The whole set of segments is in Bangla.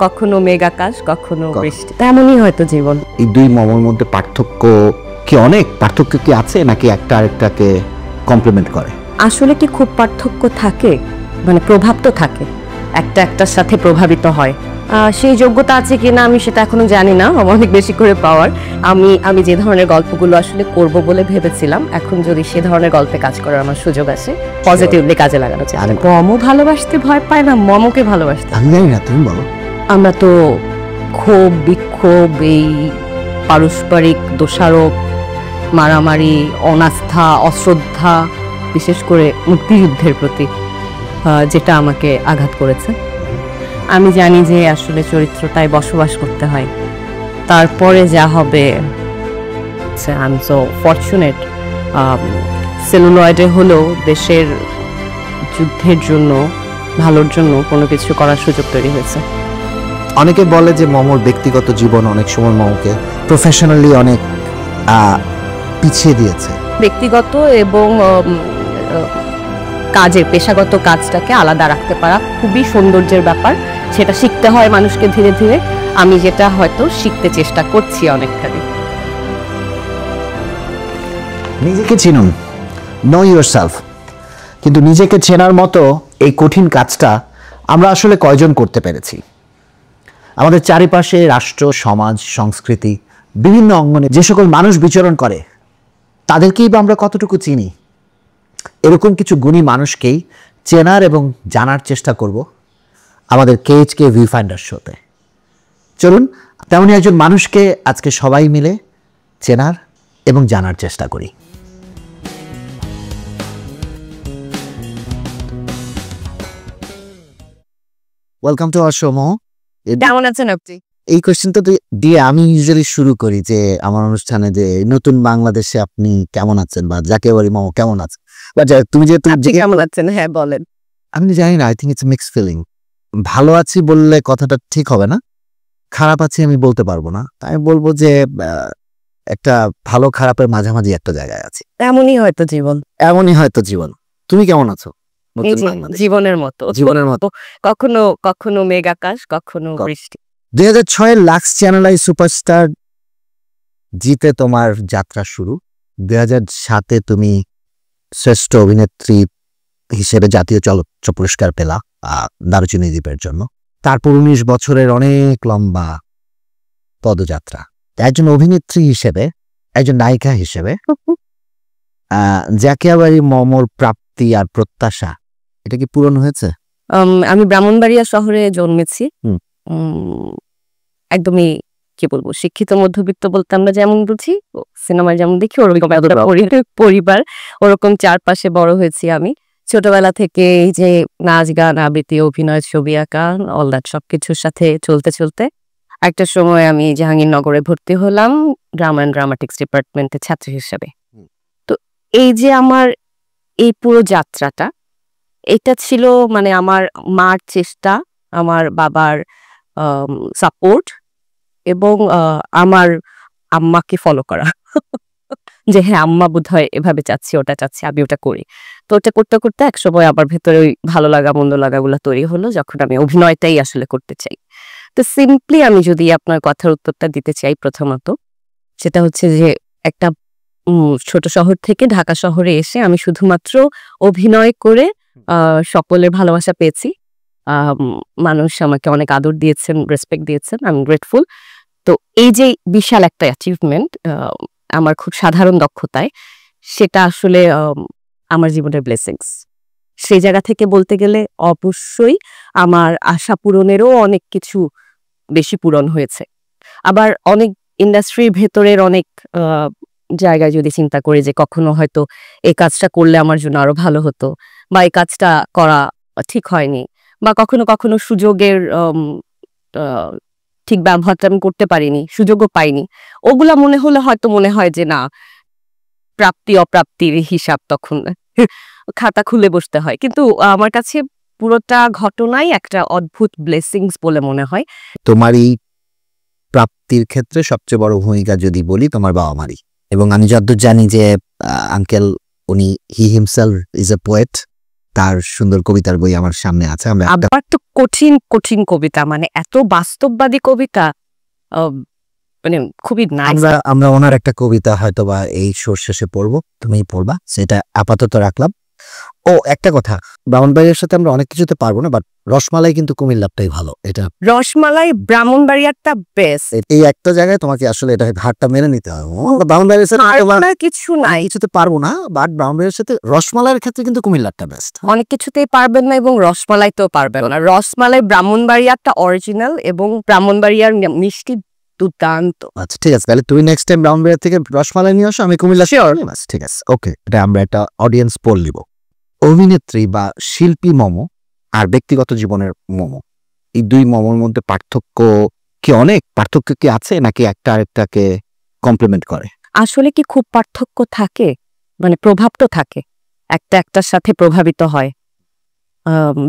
কখনো মেঘ আকাশ, কখনো বৃষ্টি, তেমনই হয়তো জীবন। এই দুই মমের মধ্যে পার্থক্য কি অনেক? পার্থক্য কি আছে নাকি একটা আরেকটাকে কমপ্লিমেন্ট করে? আসলে কি খুব পার্থক্য থাকে? মানে প্রভাব তো থাকে, একটা একটার সাথে প্রভাবিত হয়। সেই যোগ্যতা আছে কিনা আমি সেটা এখনো জানি না, অনেক বেশি করে পাওয়ার। আমি যে ধরনের গল্পগুলো আসলে করব বলে ভেবেছিলাম, এখন যদি সে ধরনের গল্পে কাজ করার আমার সুযোগ আসে, পজিটিভলি কাজে লাগানো চাই। মমও ভালোবাসতে ভয় পায় না, মমকে ভালোবাসতে। আমি জানি না, তুমি বলো। আমরা তো ক্ষোভ বিক্ষোভ, এই পারস্পরিক দোষারোপ, মারামারি, অনাস্থা, অশ্রদ্ধা, বিশেষ করে মুক্তিযুদ্ধের প্রতি যেটা আমাকে আঘাত করেছে, আমি জানি যে আসলে চরিত্রটায় বসবাস করতে হয়। তারপরে যা হবে, আই এম সো ফরচুনেট, সেলুলয়েডে হলেও দেশের যুদ্ধের জন্য, ভালোর জন্য কোনো কিছু করার সুযোগ তৈরি হয়েছে। অনেকে বলে যে মমর ব্যক্তিগত জীবন অনেক সময় মমকে প্রফেশনালি অনেক পিছিয়ে দিয়েছে। ব্যক্তিগত এবং কাজের পেশাগত কাজটাকে আলাদা রাখতে পারা খুবই সৌন্দর্যের ব্যাপার, সেটা শিখতে হয় মানুষকে ধীরে ধীরে। আমি যেটা হয়তো শিখতে চেষ্টা করছি অনেকখানি। নিজেকে চিনুন, নো ইয়োরসেলফ। কিন্তু নিজেকে চেনার মতো এই কঠিন কাজটা আমরা আসলে কয়জন করতে পেরেছি? আমাদের চারিপাশে রাষ্ট্র, সমাজ, সংস্কৃতি, বিভিন্ন অঙ্গনে যে সকল মানুষ বিচরণ করে, তাদেরকেই বা আমরা কতটুকু চিনি? এরকম কিছু গুণী মানুষকেই চেনার এবং জানার চেষ্টা করব আমাদের KHK ভিউ ফাইন্ডার শোতে। চলুন তেমনই একজন মানুষকে আজকে সবাই মিলে চেনার এবং জানার চেষ্টা করি। ওয়েলকাম টু আওয়ার শো মো। কেমন আছেন আপনি? এই কোশ্চেনটা দিয়ে আমি ইউজুয়ালি শুরু করি যে আমার অনুষ্ঠানে যে নতুন বাংলাদেশে আপনি কেমন আছেন, বা যাকে বলি মামা কেমন আছেন, বা তুমি যে কেমন আছেন, হ্যাঁ বলেন। আমি জানি না, I think it's mixed feeling. ভালো আছি বললে কথাটা ঠিক হবে না, খারাপ আছি আমি বলতে পারবো না, আমি বলবো যে একটা ভালো খারাপের মাঝামাঝি একটা জায়গায় আছি। এমনই হয়তো জীবন। এমনই হয়তো জীবন। তুমি কেমন আছো? জীবনের মতো, জীবনের মতো। কখনো কখনো মেঘ আকাশ, কখনো বৃষ্টি। 2006 লাক্স চ্যানেল আই সুপারস্টার জিতে তোমার যাত্রা শুরু। 2007 তুমি শ্রেষ্ঠ অভিনেত্রী হিসেবে জাতীয় চলচ্চিত্র পুরস্কার পেলা দারুচিনি দ্বীপের জন্য। তারপর 19 বছরের অনেক লম্বা পদযাত্রা। একজন অভিনেত্রী হিসেবে, একজন নায়িকা হিসেবে জাকিয়াবাড়ি মমর প্রাপ্তি আর প্রত্যাশা, এটা কি পূরণ হয়েছে? আমি ব্রাহ্মণবাড়িয়া শহরে জন্মেছি। একদমই কি বলবো, শিক্ষিত মধ্যবিত্ত বলতে আমরা যেমন বুঝি, সিনেমায় যেমন দেখি ওরকম পরিবার, ওরকম চারপাশে বড় হয়েছি আমি। ছোটবেলা থেকে এই যে নাচ গান আবৃত্তি অভিনয় ছবি আঁকা অল দ্যাট সবকিছুর সাথে চলতে চলতে একটা সময় আমি জাহাঙ্গীরনগরে ভর্তি হলাম ড্রামা অ্যান্ড ড্রামাটিক্স ডিপার্টমেন্টের ছাত্রী হিসেবে। তো এই যে আমার এই পুরো যাত্রাটা, এটা ছিল মানে আমার মার চেষ্টা, আমার বাবার সাপোর্ট এবং আমার আম্মাকে ফলো করা যে হ্যাঁ আম্মা বোধহয় এভাবে চাচ্ছি, ওটা চাচ্ছি, আমি ওটা করি। তো ওটা করতে করতে একসময় আমার ভেতরে ওই ভালো লাগা মন্দ লাগাগুলো তৈরি হলো, যখন আমি অভিনয়টাই আসলে করতে চাই। তো সিম্পলি আমি যদি আপনার কথার উত্তরটা দিতে চাই, প্রথমত সেটা হচ্ছে যে একটা ছোট শহর থেকে ঢাকা শহরে এসে আমি শুধুমাত্র অভিনয় করে সকলের ভালোবাসা পেয়েছি। মানুষ আমাকে অনেক আদর দিয়েছেন, রেসপেক্ট দিয়েছেন, আই এম গ্রেটফুল। তো এই যে বিশাল একটা অ্যাচিভমেন্ট আমার খুব সাধারণ দক্ষতায়, সেটা আসলে আমার জীবনের ব্লেসিংস। সেই জায়গা থেকে বলতে গেলে অবশ্যই আমার আশা পূরণেরও অনেক কিছু বেশি পূরণ হয়েছে। আবার অনেক ইন্ডাস্ট্রির ভেতরের অনেক জায়গায় যদি চিন্তা করি যে কখনো হয়তো এই কাজটা করলে আমার জন্য আরো ভালো হতো, বা এই কাজটা করা ঠিক হয়নি, বা কখনো কখনো সুযোগের ঠিক ব্যবহারটা আমি করতে পারিনি, সুযোগও পাইনি, ওগুলা মনে হলে হয়তো মনে হয় যে না, প্রাপ্তি অপ্রাপ্তির হিসাব তখন খাতা খুলে বসতে হয়। কিন্তু আমার কাছে পুরোটা ঘটনাই একটা অদ্ভুত ব্লেসিংস বলে মনে হয়। তোমার এই প্রাপ্তির ক্ষেত্রে সবচেয়ে বড় ভূমিকা যদি বলি তোমার বাবা মারই। এবং আমি যতদূর জানি যে আঙ্কেল, উনি he himself is a poet, তার সুন্দর কবিতার বই আমার সামনে আছে। আমরা আবার তো কঠিন কঠিন কবিতা, মানে এত বাস্তববাদী কবিতা, মানে খুবই নাইস। আমরা ওনার একটা কবিতা হয়তোবা এই শোর শেষে পড়বো, তুমি পড়বা, সেটা আপাতত রাখলাম। ও একটা কথা, ব্রাহ্মণবাড়িয়ার সাথে আমরা অনেক কিছুতে পারবো না, বাট রসমালাই কিন্তু কুমিল্লারটাই ভালো। এটা রসমালাই ব্রাহ্মণবাড়িয়ারটা বেস্ট। এই একটা জায়গায় তোমাকে আসলে এটা হারটা মেনে নিতে হবে। ব্রাহ্মণবাড়িয়ার সাথে কিছু নাই, কিছুতে পারবো না, বাট ব্রাহ্মণবাড়িয়ার সাথে রসমালাইয়ের ক্ষেত্রে কিন্তু কুমিল্লারটা বেস্ট। অনেক কিছুতেই পারবেন না এবং রসমালাইতেও পারবেন না। রসমালাই ব্রাহ্মণবাড়িয়ারটা অরিজিনাল এবং ব্রাহ্মণবাড়িয়ার মিষ্টি দুর্দান্ত। আচ্ছা ঠিক আছে, তাহলে তুমি নেক্সট টাইম ব্রাহ্মণবাড়িয়া থেকে রসমালাই নিয়ে আসো, আমি কুমিল্লা। ঠিক আছে, ওকে, এটা আমরা একটা অডিয়েন্স পোল নিব। অভিনেত্রী বা শিল্পী মমো আর ব্যক্তিগত জীবনের মমো, এই দুই মমোর মধ্যে পার্থক্য কি অনেক? পার্থক্য কি আছে নাকি একটা আরেকটাকে কমপ্লিমেন্ট করে? আসলে কি খুব পার্থক্য থাকে? মানে প্রভাব তো থাকে, একটা একটার সাথে প্রভাবিত হয়।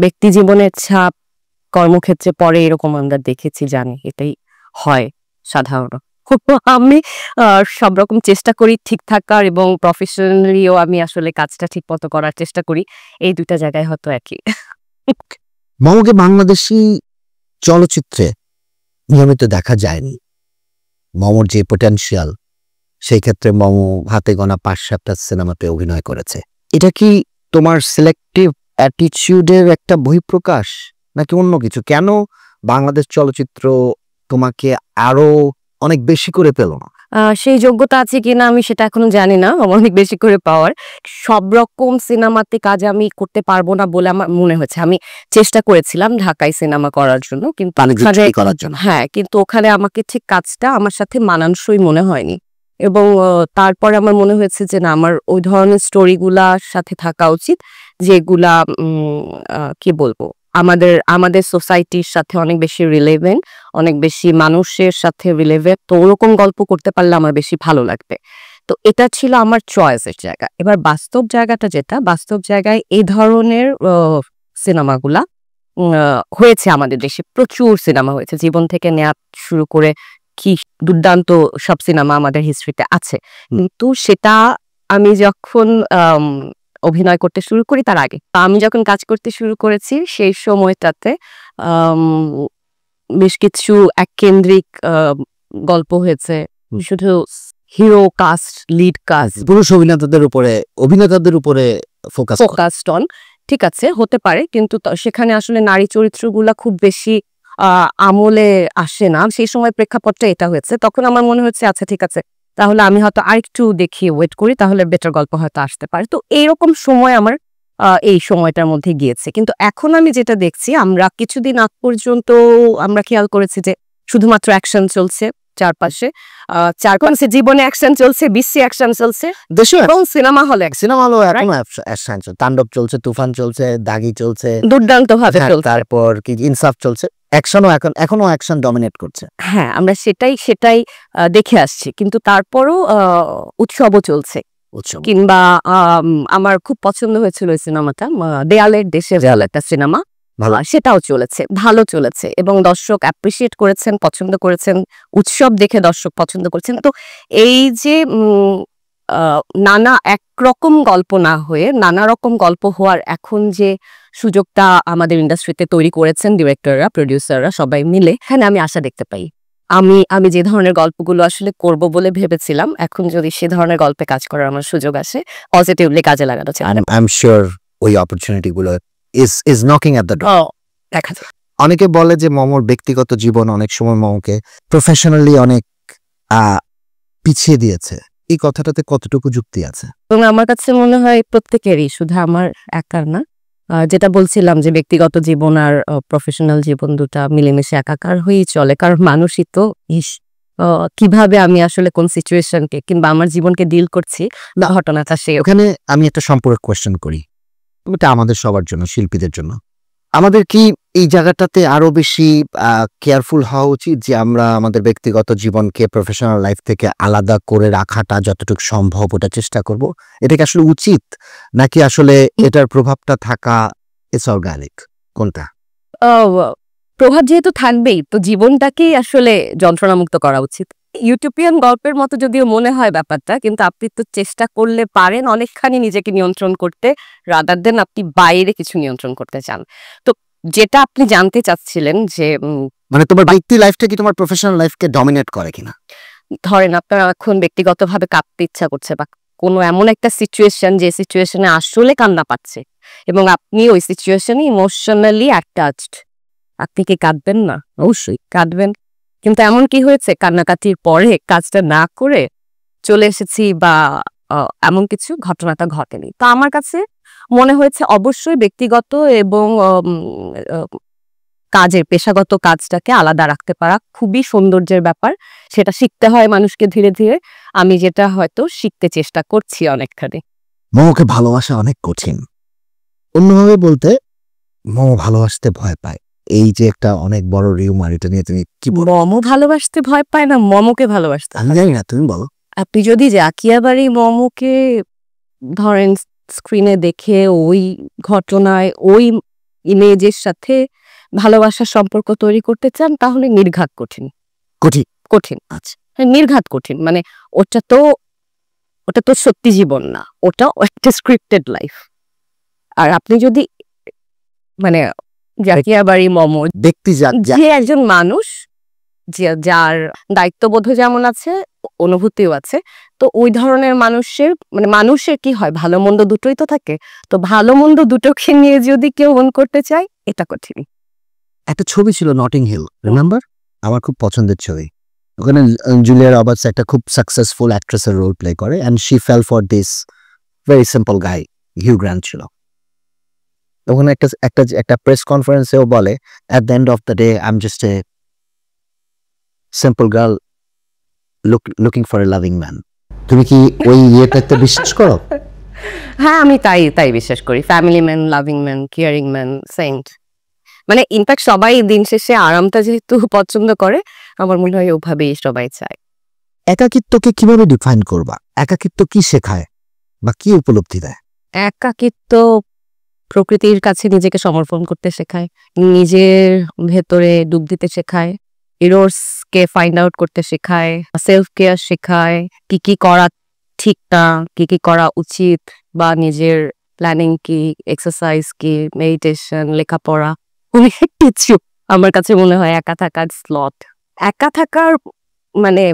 ব্যক্তি জীবনের ছাপ কর্মক্ষেত্রে পরে, এরকম আমরা দেখেছি, জানি, এটাই হয় সাধারণত। আমি সব রকম চেষ্টা করি ঠিক থাকার এবং প্রফেশনালিও আমি আসলে কাজটা ঠিক মতো করার চেষ্টা করি। এই দুইটা জায়গায় হয়তো একই। মমকে বাংলাদেশি চলচ্চিত্রে নিয়মিত দেখা যায়নি। মমর যে পটেনশিয়াল, সেই ক্ষেত্রে মমো হাতে গোনা 5-7টা সিনেমাতে অভিনয় করেছে। এটা কি তোমার সিলেক্টিভ অ্যাটিটিউডের একটা বহিঃপ্রকাশ নাকি অন্য কিছু? কেন বাংলাদেশ চলচ্চিত্র তোমাকে আরো অনেক বেশি করে পেল না? সেই যোগ্যতা আছে কিনা আমি সেটা এখনো জানি না, অনেক বেশি করে পাওয়ার। সব রকম সিনেমাতে কাজ আমি করতে পারবো না বলে আমার মনে হয়েছে। আমি চেষ্টা করেছিলাম ঢাকায় সিনেমা করার জন্য, কিন্তু করার জন্য, হ্যাঁ, কিন্তু ওখানে আমাকে ঠিক কাজটা আমার সাথে মানানসই মনে হয়নি। এবং তারপরে আমার মনে হয়েছে যে না, আমার ওই ধরনের স্টোরিগুলার সাথে থাকা উচিত যেগুলা কি বলবো, আমাদের সোসাইটির সাথে অনেক বেশি রিলেভেন্ট, অনেক বেশি মানুষের সাথে রিলেভেন্ট। তো ওরকম গল্প করতে পারলে আমার বেশি ভালো লাগবে। তো এটা ছিল আমার চয়েসের জায়গা। এবার বাস্তব জায়গাটা যেটা, বাস্তব জায়গায় এই ধরনের সিনেমাগুলা হয়েছে আমাদের দেশে, প্রচুর সিনেমা হয়েছে। জীবন থেকে নেওয়া শুরু করে কি দুর্দান্ত সব সিনেমা আমাদের হিস্ট্রিতে আছে। কিন্তু সেটা আমি যখন অভিনয় করতে শুরু করি তার আগে, আমি যখন কাজ করতে শুরু করেছি সেই সময়টাতে বেশ কিছু এককেন্দ্রিক গল্প হয়েছে, শুধু হিরো কাস্ট, লিড কাস্ট, পুরুষ অভিনেতাদের উপরে ফোকাসড অন। ঠিক আছে, হতে পারে, কিন্তু সেখানে আসলে নারী চরিত্রগুলা খুব বেশি আমলে আসে না। সেই সময় প্রেক্ষাপটটা এটা হয়েছে, তখন আমার মনে হচ্ছে আচ্ছা ঠিক আছে, তাহলে আমি হয়তো আরেকটু দেখি, ওয়েট করি, তাহলে বেটার গল্প হয়তো আসতে পারে। তো এইরকম সময় আমার এই সময়টার মধ্যে গিয়েছে। কিন্তু এখন আমি যেটা দেখছি, আমরা কিছুদিন আগ পর্যন্ত আমরা খেয়াল করেছি যে শুধুমাত্র অ্যাকশন চলছে চারপাশে, চারপাশে জীবনে অ্যাকশন চলছে, বিশ্বে অ্যাকশন চলছে, এবং সিনেমা হলে অ্যাকশন, তাণ্ডব চলছে, তুফান চলছে, দাগি চলছে, দুর্দান্ত ভাবে চলছে, তারপর কি ইনসাফ চলছে, অ্যাকশনও এখনো অ্যাকশন ডমিনেট করছে। হ্যাঁ, আমরা সেটাই দেখে আসছি। কিন্তু তারপরও উৎসবও চলছে, কিংবা আমার খুব পছন্দ হয়েছিল ওই সিনেমাটা, দেয়ালের দেশে দেয়াল, একটা সিনেমা, সেটাও চলেছে, ভালো চলেছে, এবং দর্শক অ্যাপ্রিসিয়েট করেছেন, পছন্দ করেছেন, উৎসব দেখে দর্শক পছন্দ করেছেন। তো এই যে নানা একরকম গল্প না হয়ে নানা রকম গল্প হওয়ার এখন যে সুযোগটা আমাদের ইন্ডাস্ট্রিতে তৈরি করেছেন ডিরেক্টররা, প্রডিউসাররা সবাই মিলে, এখানে আমি আশা দেখতে পাই। আমি যে ধরনের গল্পগুলো আসলে করব বলে ভেবেছিলাম, এখন যদি সে ধরনের গল্পে কাজ করার আমার সুযোগ আসে, পজিটিভলি কাজে লাগানো চাই। আই এম শিওর ওই অপরচুনিটি গুলো is knocking at the door. দেখা যায়। অনেকে বলে যে মমর ব্যক্তিগত জীবন অনেক সময় মমকে প্রফেশনালি অনেক পিছিয়ে দিয়েছে। এই কথাটাতে কতটুকু যুক্তি আছে? এবং আমার কাছে মনে হয় প্রত্যেকেরই, শুধু আমার একার না। যেটা বলছিলাম যে ব্যক্তিগত জীবন আর প্রফেশনাল জীবন দুটা মিলেমিশে একাকার হয়েই চলে, কারণ মানুষই তো কিভাবে আমি আসলে কোন সিচুয়েশনকে কিংবা আমার জীবনকে ডিল করছি, ঘটনাটা সে। ওখানে আমি একটা সম্পূরক কোয়েশ্চেন করি, এটা আমাদের সবার জন্য, শিল্পীদের জন্য। আমাদের কি এই জায়গাটাতে আরো বেশি কেয়ারফুল হওয়া উচিত যে আমরা আমাদের ব্যক্তিগত জীবনকে প্রফেশনাল লাইফ থেকে আলাদা করে রাখাটা যতটুকু সম্ভব ওটা চেষ্টা করব? এটা কি আসলে উচিত, নাকি আসলে এটার প্রভাবটা থাকা ইটস অর্গানিক? কোনটা? প্রভাব যেহেতু থাকবেই, তো জীবনটাকেই আসলে যন্ত্রণামুক্ত করা উচিত। ইউটোপিয়ান গল্পের মতো যদিও মনে হয় ব্যাপারটা, কিন্তু আপনি তো চেষ্টা করলে পারেন অনেকখানি নিজেকে নিয়ন্ত্রণ করতে, রাদার দেন আপনি বাইরে কিছু নিয়ন্ত্রণ করতে চান। তো যেটা আপনি জানতে চাচ্ছিলেন যে মানে তোমার ব্যক্তি লাইফটা কি তোমার প্রফেশনাল লাইফকে ডমিনেট করে কিনা? ধরেন আপনার এখন ব্যক্তিগতভাবে কাঁদতে ইচ্ছা করছে বা কোনো এমন একটা সিচুয়েশন যে সিচুয়েশনে আসলে কান্না পাচ্ছে এবং আপনি ওই সিচুয়েশনে ইমোশনালি অ্যাটাচড, আপনি কি কাঁদবেন না? অবশ্যই কাঁদবেন। কিন্তু এমন কি হয়েছে কান্নাকাটির পরে কাজটা না করে চলে এসেছি বা এমন কিছু ঘটনাটা ঘটেনি। তো আমার কাছে মনে হয়েছে অবশ্যই ব্যক্তিগত এবং কাজের পেশাগত কাজটাকে আলাদা রাখতে পারা খুবই সৌন্দর্যের ব্যাপার। সেটা শিখতে হয় মানুষকে ধীরে ধীরে। আমি যেটা হয়তো শিখতে চেষ্টা করছি অনেকখানি। মোমোকে ভালোবাসা অনেক কঠিন। অন্যভাবে বলতে মোমো ভালোবাসতে ভয় পায়। এই যে একটা অনেক বড় রিউমার, এটা নিয়ে তুমি কি বলো? মমো ভালোবাসতে ভয় পায় না, মমোকে ভালোবাসতে আমি জানি না, তুমি বলো। আপনি যদি জাকিয়াবাড়ি মমকে ধরেন স্ক্রিনে দেখে ওই ঘটনায় ওই ইমেজের সাথে ভালোবাসার সম্পর্ক তৈরি করতে চান তাহলে নির্ঘাত কঠিন। কঠিন? কঠিন, আচ্ছা। নির্ঘাত কঠিন। মানে ওটা তো সত্যি জীবন না, ওটা একটা স্ক্রিপ্টেড লাইফ। আর আপনি যদি মানে জাকিয়াবাড়ি মমো ব্যক্তি যে একজন মানুষ যার দায়িত্ববোধ যেমন আছে, অনুভূতিও আছে, তো ওই ধরনের মানুষের কি হয়, ভালো মন্দ দুটোই তো থাকে। তো ভালো মন্দ দুটোকে নিয়ে যদি কেউ মন করতে চায়, এটা কঠিন। একটা ছবি ছিল নটিং হিল, রিমেম্বার? আমার খুব পছন্দের ছবি। ওখানে জুলিয়া রবার্টস একটা খুব সাকসেসফুল অ্যাক্ট্রেসের রোল প্লে করে, and she fell for this very simple guy, Hugh Grant ছিল। ওখানে একটা প্রেস কনফারেন্সেও বলে, at the end of the day I am just a simple girl looking for a loving man. তুমি কি ওই ইয়েটাতে বিশ্বাস করো? হ্যাঁ, আমি তাই বিশ্বাস করি। Family man, loving man, caring man, saint. মানে ইনফ্যাক্ট সবাই দিন শেষে আরামটা যেহেতু পছন্দ করে, আমার মনে হয় ওভাবেই সবাই চায়। একাকিত্বকে কিভাবে ডিফাইন করবা? একাকিত্ব কি শেখায় বা কি উপলব্ধি দেয়? একাকিত্ব প্রকৃতির কাছে নিজেকে সমর্পণ করতে শেখায়, নিজের ভেতরে ডুব দিতে শেখায়, ইরোর্সকে ফাইন্ড আউট করতে শেখায়, সেলফ কেয়ার শেখায়, কি কি করা ঠিক না, কি কি করা উচিত, বা নিজের প্ল্যানিং কি, এক্সারসাইজ কি, মেডিটেশন, লেখাপড়া, অনেক কিছু। আমার কাছে মনে হয় একা থাকার স্লট, একা থাকার মানে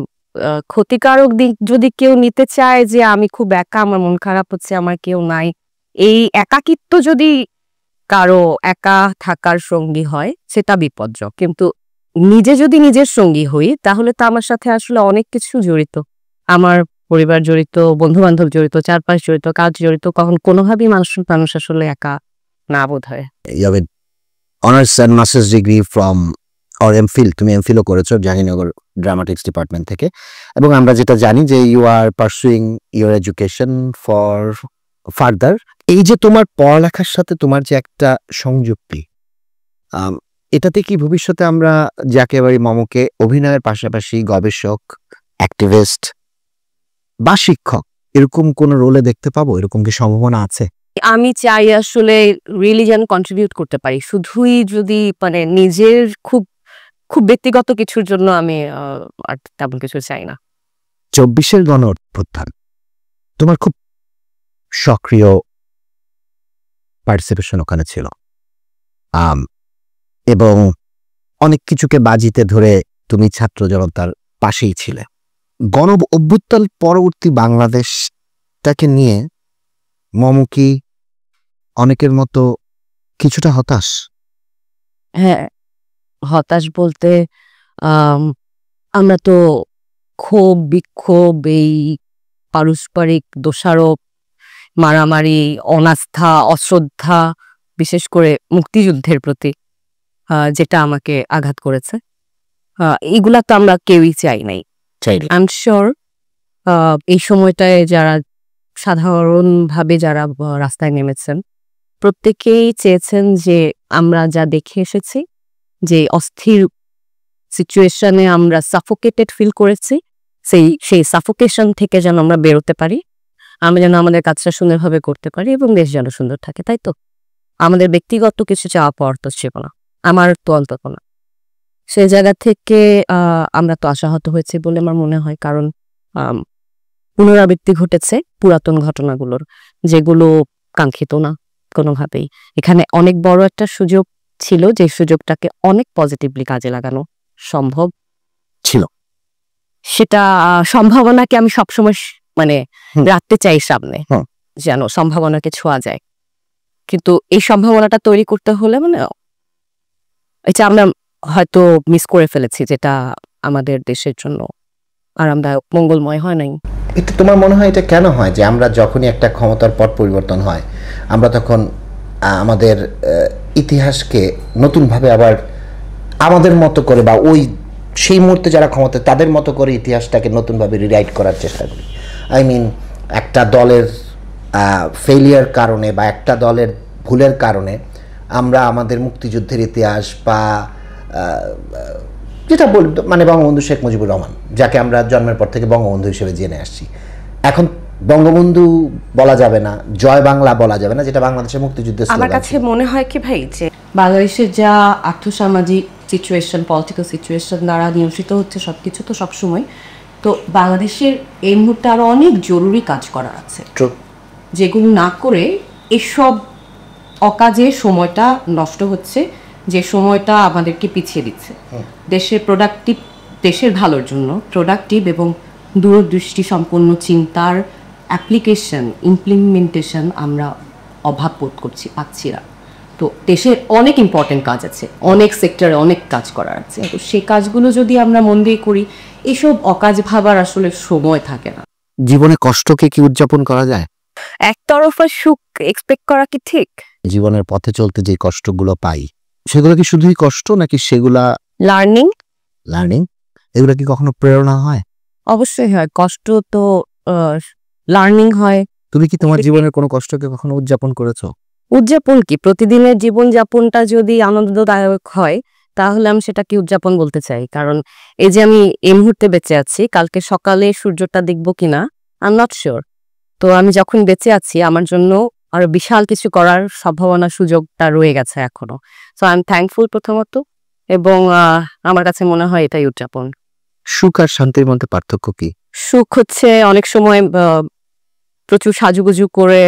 ক্ষতিকারক দিক যদি কেউ নিতে চায় যে আমি খুব একা, আমার মন খারাপ হচ্ছে, আমার কেউ নাই, এই একাকিত্ব যদি কারো একা থাকার সঙ্গী হয় সেটা বিপজ্জনক। কিন্তু নিজে যদি নিজের সঙ্গী হই তাহলে তো আমার সাথে আসলে অনেক কিছু জড়িত, আমার পরিবার জড়িত, বন্ধু বান্ধব জড়িত, চারপাশ জড়িত, কাজ জড়িত। কখন কোনোভাবেই মানুষ আসলে একা না বোধ হয়। You have an honors and master's degree from or MPhil, তুমি এমফিলও করেছো জাহাঙ্গীরনগর ড্রামাটিক্স ডিপার্টমেন্ট থেকে, এবং আমরা যেটা জানি যে you are pursuing your education for further. এই যে তোমার পড়ালেখার সাথে তোমার যে একটা সংযুক্তি, এটাতে কি ভবিষ্যতে আমরা জাকিয়াবাড়ি মমকে অভিনয়ের পাশাপাশি গবেষক, অ্যাক্টিভিস্ট বা শিক্ষক এরকম কোন রোলে দেখতে পাবো? এরকম কি সম্ভাবনা আছে? আমি চাই আসলে রিয়েলি যেন কন্ট্রিবিউট করতে পারি, শুধুই যদি মানে নিজের খুব খুব ব্যক্তিগত কিছুর জন্য আমি আর তেমন কিছু চাই না। 24-এর গণ অভ্যুত্থান তোমার খুব সক্রিয় পার্টিসিপেশন ওখানে ছিল, এবং অনেক কিছুকে বাজিতে ধরে তুমি ছাত্র জনতার পাশেই ছিলে। গণ অভ্যুত্থান পরবর্তী বাংলাদেশটাকে নিয়ে মম কি অনেকের মতো কিছুটা হতাশ? হ্যাঁ, হতাশ বলতে আমরা তো ক্ষোভ, বিক্ষোভ, এই পারস্পরিক দোষারোপ, মারামারি, অনাস্থা, অশ্রদ্ধা, বিশেষ করে মুক্তিযুদ্ধের প্রতি যেটা আমাকে আঘাত করেছে, এইগুলা তো আমরা কেউই চাই নাই। আই এম শিওর এই সময়টায় যারা সাধারণভাবে যারা রাস্তায় নেমেছেন প্রত্যেকেই চেয়েছেন যে আমরা যা দেখে এসেছি, যে অস্থির সিচুয়েশনে আমরা সাফোকেটেড ফিল করেছি, সেই সাফোকেশন থেকে যেন আমরা বেরোতে পারি, আমরা যেন আমাদের কাজটা সুন্দরভাবে করতে পারি এবং দেশ যেন সুন্দর থাকে। তাই তো আমাদের ব্যক্তিগত কিছু চাওয়া পাওয়ার তো ছিল না, আমার তো অন্তত না। সেই জায়গা থেকে আমরা তো আশাহত হয়েছি বলে আমার মনে হয়, কারণ পুনরাবৃত্তি ঘটেছে পুরাতন ঘটনাগুলোর, যেগুলো কাঙ্ক্ষিত না কোনোভাবেই। এখানে অনেক বড় একটা সুযোগ ছিল, যে সুযোগটাকে অনেক পজিটিভলি কাজে লাগানো সম্ভব ছিল। সেটা সম্ভাবনাকে আমি সবসময় মানে রাখতে চাই সামনে, যেন সম্ভাবনাকে ছোঁয়া যায়। কিন্তু এই সম্ভাবনাটা তৈরি করতে হলে মানে এটা আমরা হয়তো মিস করে ফেলেছি, যেটা আমাদের দেশের জন্য আরামদায়ক মঙ্গলময় হয় নাই। এটা তোমার মনে হয় এটা কেন হয় যে আমরা যখনই একটা ক্ষমতার পট পরিবর্তন হয় আমরা তখন আমাদের ইতিহাসকে নতুনভাবে আবার আমাদের মতো করে, বা ওই সেই মুহূর্তে যারা ক্ষমতা তাদের মতো করে ইতিহাসটাকে নতুনভাবে রিরাইট করার চেষ্টা করি? আই মিন, একটা দলের ফেলিয়ার কারণে বা একটা দলের ভুলের কারণে আমরা আমাদের মুক্তিযুদ্ধের ইতিহাস বা যেটা বল মানে বঙ্গবন্ধু শেখ মুজিবুর রহমান, যাকে আমরা জন্মের পর থেকে বঙ্গবন্ধু হিসেবে জেনে আসছি, এখন বঙ্গবন্ধু বলা যাবে না, জয় বাংলা বলা যাবে না, যেটা বাংলাদেশের মুক্তিযুদ্ধের স্লোগান। আমার কাছে মনে হয় কি ভাই, যে বাংলাদেশের যা আর্থসামাজিক সিচুয়েশন, পলিটিক্যাল সিচুয়েশন দ্বারা নিয়ন্ত্রিত হচ্ছে সবকিছু তো সবসময়, তো বাংলাদেশের এই মুহূর্তে আরো অনেক জরুরি কাজ করার আছে, যেগুলো না করে এসব অকাজে সময়টা নষ্ট হচ্ছে, যে সময়টা আমাদেরকে পিছিয়ে দিচ্ছে দেশের প্রোডাক্টিভ, দেশের ভালোর জন্য প্রোডাক্টিভ এবং দূরদৃষ্টি সম্পন্ন চিন্তার অ্যাপ্লিকেশন, ইমপ্লিমেন্টেশন আমরা অভাব বোধ পাচ্ছি না। তো দেশের অনেক ইম্পর্টেন্ট কাজ আছে, অনেক সেক্টরে অনেক কাজ করার আছে, তো সেই কাজগুলো যদি আমরা মন দিয়ে করি, এসব অকাজ ভাবার আসলে সময় থাকে না। জীবনে কষ্টকে কি উদযাপন করা যায়? একতরফা সুখ এক্সপেক্ট করা কি ঠিক? জীবনের পথে চলতে যে কষ্টগুলো পাই সেগুলো কি শুধুই কষ্ট, নাকি সেগুলা লার্নিং? এগুলো কি কখনো প্রেরণা হয়? অবশ্যই হয়, কষ্ট তো লার্নিং হয়। তুমি কি তোমার জীবনের কোনো কষ্টকে কখনো উদযাপন করেছো? উদযাপন কি, প্রতিদিনের জীবনযাপনটা যদি আনন্দদায়ক হয় তাহলে আমি সেটাকে উদযাপন বলতে চাই। কারণ এই যে আমি এই মুহূর্তে বেঁচে আছি, কালকে সকালে সূর্যটা দেখবো কিনা আই এম নট শিওর। তো আমি যখন বেঁচে আছি আমার জন্য আরো বিশাল কিছু করার সম্ভাবনা, সুযোগটা রয়ে গেছে এখনো। সো আই এম থ্যাঙ্কফুল প্রথমত, এবং আমার কাছে মনে হয় এটাই উদযাপন। সুখ আর শান্তির মধ্যে পার্থক্য কি? সুখ হচ্ছে অনেক সময় প্রচুর সাজুগুজু করে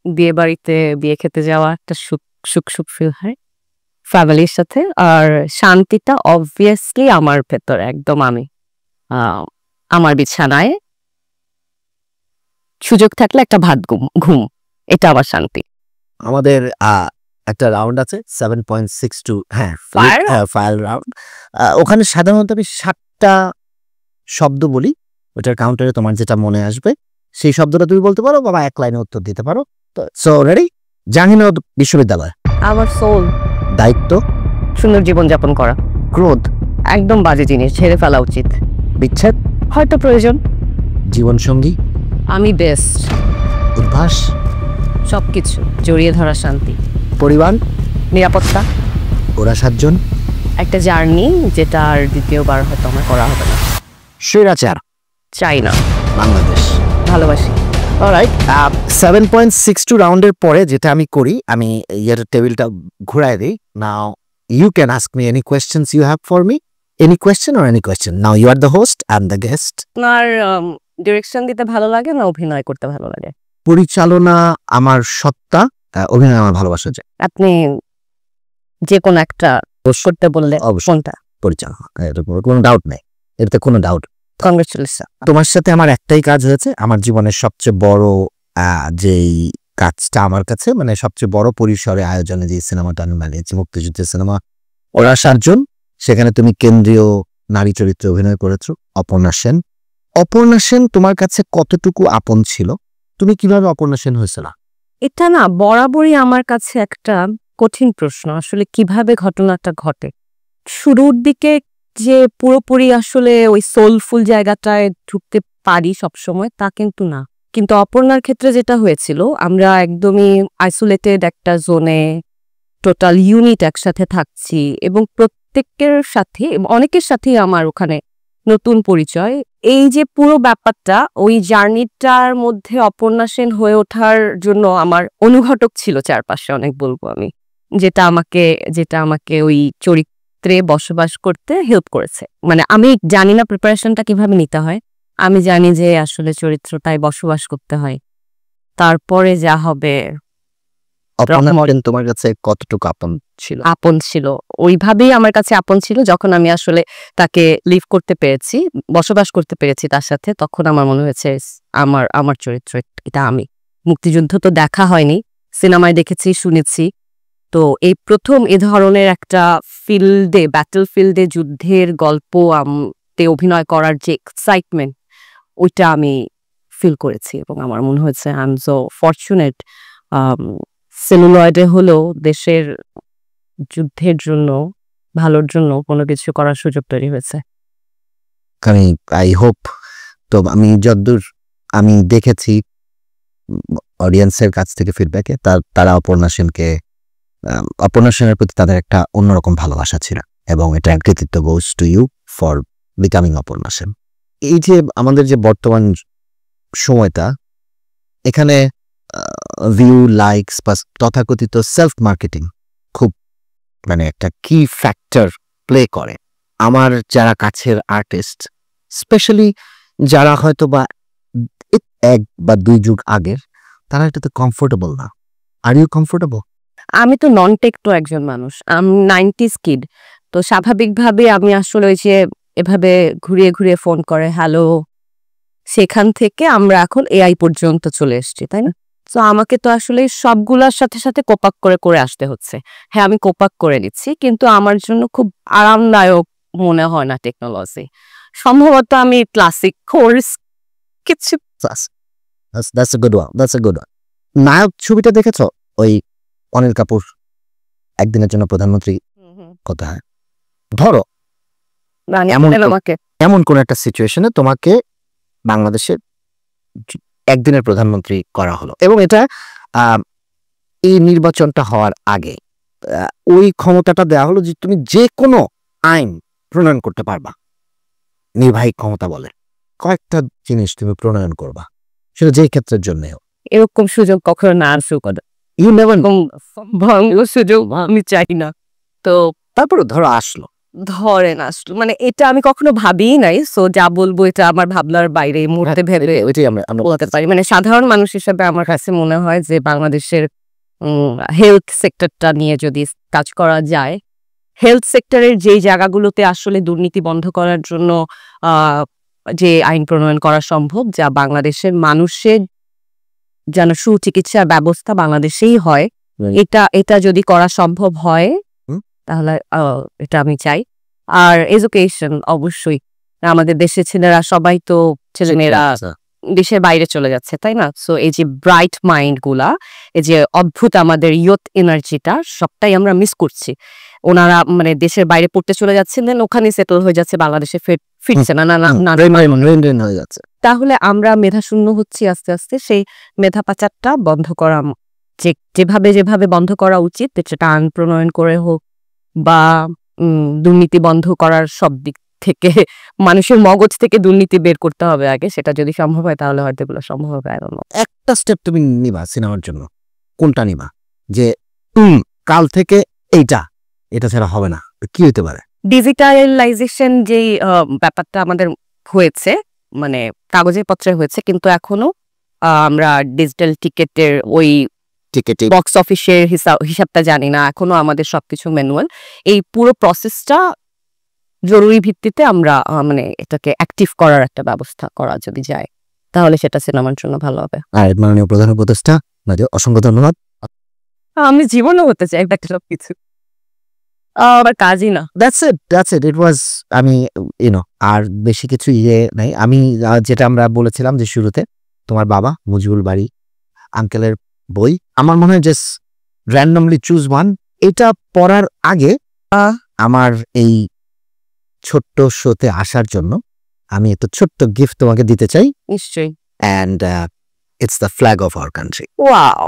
বিয়ে বাড়িতে বিয়ে খেতে যাওয়া, একটা সুখ সুখ সুখ ফিল হয় ফ্যামিলির সাথে। আর শান্তিটা অবভিয়াসলি আমার ভেতরে, একদম আমি আমার বিছানায় সুযোগ থাকলে একটা ভাত ঘুম, এটা আমার শান্তি। আমাদের একটা রাউন্ড আছে 7.62, হ্যাঁ ফায়ার রাউন্ড। ওখানে সাধারণত আমি 7টা শব্দ বলি, ওটার কাউন্টারে তোমার যেটা মনে আসবে সেই শব্দটা তুমি বলতে পারো, বাবা এক লাইনে উত্তর দিতে পারো। তো সো রেডি? জাহাঙ্গীরনগর বিশ্ববিদ্যালয়। আমার সোল। দায়িত্ব? সুন্দর জীবনযাপন করা। ক্রোধ? একদম বাজে জিনিস, ছেড়ে ফেলা উচিত। বিচ্ছেদ? হয়তো প্রয়োজন। জীবনসঙ্গী? আমি বেস্ট। উদ্ভাস? সবকিছু জড়িয়ে ধরা শান্তি। পরিবার? নিরাপত্তা। ওরা 7 জন? একটা জার্নি, যেটা আর দ্বিতীয়বার হয়তো আমার করা হবে না। স্বৈরাচার? চাই না। বাংলাদেশ? ভালোবাসি। অলরাইট, 7.62 রাউন্ডের পরে যেটা আমি করি, আমি ইয়ার টেবিলটা ঘুরাই দিই। Now you can ask me any questions you have for me, any question or any question. Now you are the host, I am the guest. আপনার ডিরেকশন দিতে ভালো লাগে না অভিনয় করতে ভালো লাগে? পরিচালনা আমার সত্তা, অভিনয় আমার ভালোবাসা যায়। আপনি যে কোনো একটা করতে বললে কোনটা? পরিচালনা, এর উপর কোনো ডাউট নেই, এতে কোনো ডাউট। কংগ্রেচুলেশন। তোমার সাথে আমার একটাই কাজ হয়েছে, আমার জীবনের সবচেয়ে বড় যেই কাজটা আমার কাছে, মানে সবচেয়ে বড় পরিসরে আয়োজনে যে সিনেমাটা আমি বানিয়েছি, মুক্তিযুদ্ধের সিনেমা ওরা 7 জন, সেখানে তুমি কেন্দ্রীয় নারী চরিত্রে অভিনয় করেছো, অপর্ণা সেন। অপর্ণা সেন তোমার কাছে কতটুকু আপন ছিল? তুমি কিভাবে অপর্ণা সেন হয়েছিল? এটা না বরাবরই আমার কাছে একটা কঠিন প্রশ্ন, আসলে কিভাবে ঘটনাটা ঘটে। শুরুর দিকে যে পুরোপুরি আসলে ওই সোলফুল জায়গাটায় ঢুকতে পারি সবসময় তা কিন্তু না। কিন্তু অপর্ণার ক্ষেত্রে যেটা হয়েছিল, আমরা একদমই আইসোলেটেড একটা জোনে টোটাল ইউনিট একসাথে থাকছি, এবং প্রত্যেকের সাথে অনেকের সাথেই আমার ওখানে নতুন পরিচয়। এই যে পুরো ব্যাপারটা, ওই জার্নিটার মধ্যে অপর্ণা সেন হয়ে ওঠার জন্য আমার অনুঘটক ছিল চারপাশে অনেক, বলবো আমি, যেটা আমাকে ওই চরিত্রে বসবাস করতে হেল্প করেছে। মানে আমি জানি না প্রিপারেশনটা কিভাবে নিতে হয়, আমি জানি যে আসলে চরিত্রটায় বসবাস করতে হয়, তারপরে যা হবে অপর্ণা তোমার কাছে কতটুকু আপন ছিল? আপন ছিল। ওইভাবেই আমার কাছে আপন ছিল। যখন আমি আসলে তাকে লিভ করতে পেরেছি, বসবাস করতে পেরেছি তার সাথে, তখন আমার মনে হয়েছে আমার আমার চরিত্র এটা আমি। মুক্তিযুদ্ধ তো দেখা হয়নি, সিনেমায় দেখেছি, শুনেছি। তো এই প্রথম এ ধরনের একটা ফিল্ডে, ব্যাটল ফিল্ডে যুদ্ধের গল্প তে অভিনয় করার যে এক্সাইটমেন্ট, ওইটা আমি ফিল করেছি এবং আমার মনে হয়েছে আই এম সো ফরচুনেট। সেলুলয়েডে হলেও দেশের যুদ্ধের জন্য, ভালোর জন্য কোনো কিছু করার সুযোগ তৈরি হয়েছে। আমি আই হোপ, তো আমি যতদূর আমি দেখেছি অডিয়েন্সের কাছ থেকে ফিডব্যাকে, তারা অপর্ণা সেনের প্রতি তাদের একটা অন্যরকম ভালোবাসা ছিল, এবং এটা কৃতিত্ব goes to you for becoming Aparna Sen. এই যে আমাদের যে বর্তমান সময়টা, এখানে ভিউ, লাইকস বা তথাকথিত সেলফ মার্কেটিং খুব মানে একটা কি ফ্যাক্টর প্লে করে। আমার যারা কাছের আর্টিস্ট, স্পেশালি যারা হয়তো বা 1 বা 2 যুগ আগের, তারা এটাতে কমফোর্টেবল না। Are you comfortable? আমি তো নন টেকটো একজন মানুষ, আমি 90s কিড। তো স্বাভাবিকভাবে আমি আসলে ওই যে এভাবে ঘুরিয়ে ঘুরিয়ে ফোন করে হ্যালো, সেখান থেকে আমরা এখন এআই পর্যন্ত চলে এসেছি, তাই না? তো আমাকে তো আসলে সবগুলোর সাথে সাথে কোপাক করে করে আসতে হচ্ছে। হ্যাঁ, আমি কোপাক করে নিচ্ছি, কিন্তু আমার জন্য খুব আরামদায়ক মনে হয় না টেকনোলজি। সম্ভবত আমি ক্লাসিক কোর্স কিছু That's a good one. That's a good one. নায়ক ছবিটা দেখেছো? ওই অনিল কাপুর একদিনের জন্য প্রধানমন্ত্রী কথা হয়। ধরো এমন কোন একটা সিচুয়েশনে তোমাকে বাংলাদেশের একদিনের প্রধানমন্ত্রী করা হলো, এবং এটা এই নির্বাচনটা হওয়ার আগে ওই ক্ষমতাটা দেওয়া হলো যে তুমি যে কোনো আইন প্রণয়ন করতে পারবা। নির্বাহী ক্ষমতা বলে কয়েকটা জিনিস তুমি প্রণয়ন করবা, সেটা যেই ক্ষেত্রের জন্য হোক। এরকম সুযোগ কখনো না আসুক, ইউ নেভার সুযোগ আমি চাই না। তো তারপরে ধরো আসলো, ধরেন আসলো, মানে এটা আমি কখনো ভাবিই নাই। সো যা বলবো এটা আমার ভাবনার বাইরে, এই মুহূর্তে ভেবে ওইটাই আমরা বলতে পারি। মানে সাধারণ মানুষ হিসেবে আমার কাছে মনে হয় যে বাংলাদেশের হেলথ সেক্টরটা নিয়ে যদি কাজ করা যায়, হেলথ সেক্টরের যেই জায়গাগুলোতে আসলে দুর্নীতি বন্ধ করার জন্য যে আইন প্রণয়ন করা সম্ভব, যা বাংলাদেশের মানুষের যেন সুচিকিৎসার ব্যবস্থা বাংলাদেশেই হয়, এটা যদি করা সম্ভব হয় তাহলে এটা আমি চাই। আর এডুকেশন অবশ্যই, আমাদের দেশের ছেলেরা সবাই তো ছেলেমেয়েরা দেশের বাইরে চলে যাচ্ছে, তাই না? সো এই যে ব্রাইট মাইন্ড গুলা, এই যে অদ্ভুত আমাদের ইয়ুথ এনার্জিটা, সবটাই আমরা মিস করছি। ওনারা মানে দেশের বাইরে পড়তে চলে যাচ্ছেন, দেন ওখানে সেটেল হয়ে যাচ্ছে, বাংলাদেশে ফিরছে না হয়ে যাচ্ছে। তাহলে আমরা মেধা শূন্য হচ্ছি আস্তে আস্তে। সেই মেধা পাচারটা বন্ধ করা, যেভাবে যেভাবে বন্ধ করা উচিত, সেটা আইন প্রণয়ন করে হোক বা দুর্নীতি বন্ধ করার সব দিক থেকে, মানুষের মগজ থেকে দুর্নীতি বের করতে হবে আগে, সেটা যদি সম্ভব হয় তাহলে হয়তো এগুলো সম্ভব হবে। একটা স্টেপ তুমি নিবা সিনেমার জন্য, কোনটা নিবা? যে কাল থেকে এটা ছাড়া হবে না, কি হতে পারে? ডিজিটালাইজেশন যেই ব্যাপারটা আমাদের হয়েছে, মানে কাগজে পত্রে হয়েছে, কিন্তু এখনো আমরা ডিজিটাল টিকেটের ওই বক্স অফিসের হিসাবটা জানি না, এখনো আমাদের সবকিছু ম্যানুয়াল। এই পুরো প্রসেসটা জরুরি ভিত্তিতে আমরা মানে এটাকে অ্যাক্টিভ করার একটা ব্যবস্থা করা যদি যায়, তাহলে সেটা সিনেমার জন্য ভালো হবে। আর মাননীয় প্রধান উপদেষ্টা, অসংখ্য ধন্যবাদ। আমি জীবনে হতে চাই একটা সবকিছু, আমার কাজই না। That's it. It was, আমি আর বেশি কিছু নাই। আমি যেটা আমরা বলেছিলাম যে শুরুতে, তোমার বাবা মুজিবুল বাড়ি আঙ্কেলের বই, আমার মনে হয় জাস্ট র্যান্ডমলি চুজ ওয়ান। এটা পড়ার আগে আমার এই ছোট্ট শোতে আসার জন্য আমি একটা ছোট্ট গিফট তোমাকে দিতে চাই। নিশ্চয়ই। And it's the flag of our country. Wow,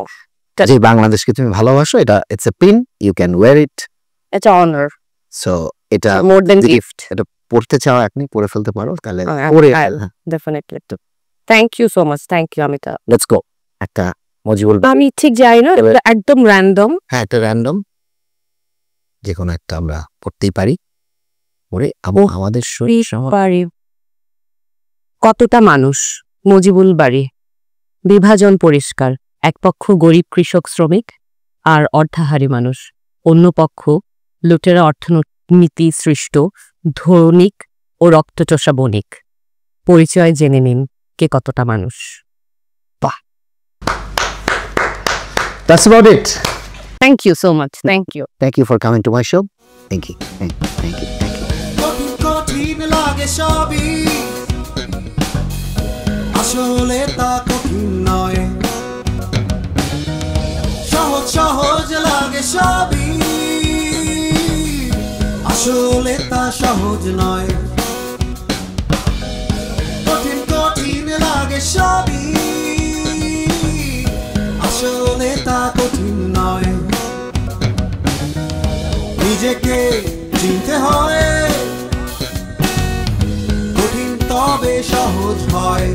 যে বাংলাদেশকে তুমি ভালোবাসো, এটা it's a pin, you can wear it, এটা অনার। সো এটা মোর দ্যান গিফট। এটা পড়তে চাও, আপনি পড়ে ফেলতে পারো, তাহলে definitely. Thank you so much, thank you Amita. Let's go. একটা মুজিবুল, আমি ঠিক জানি না, একদম র্যান্ডম। হ্যাঁ এটা র্যান্ডম। যে কোনো একটা আমরা পড়তেই পারি, পড়ে আমাদের শরীর বাড়ি কতটা মানুষ, মজিবুল বাড়ি, বিভাজন পরিষ্কার, এক পক্ষ গরিব কৃষক শ্রমিক আর অর্ধাহারী মানুষ, অন্য পক্ষ লুটেরা অর্থনীতি সৃষ্ট ধনিক ও রক্তচোষা বণিক। পরিচয় জেনে নিন কে কতটা মানুষ। That's about it. Thank you so much, thank you. Thank you for coming to my show. Thank you. Thank you. Thank you. Thank you. কঠিন কঠিন লাগে সবই, আসলে তা কঠিন নয়। সহজ সহজ লাগে সবই, আসলে তা সহজ নয়। কঠিন কঠিন লাগে সবই, আসলে তা কঠিন নয়। নিজেকে চিনতে হয়, কঠিন তবে সহজ হয়।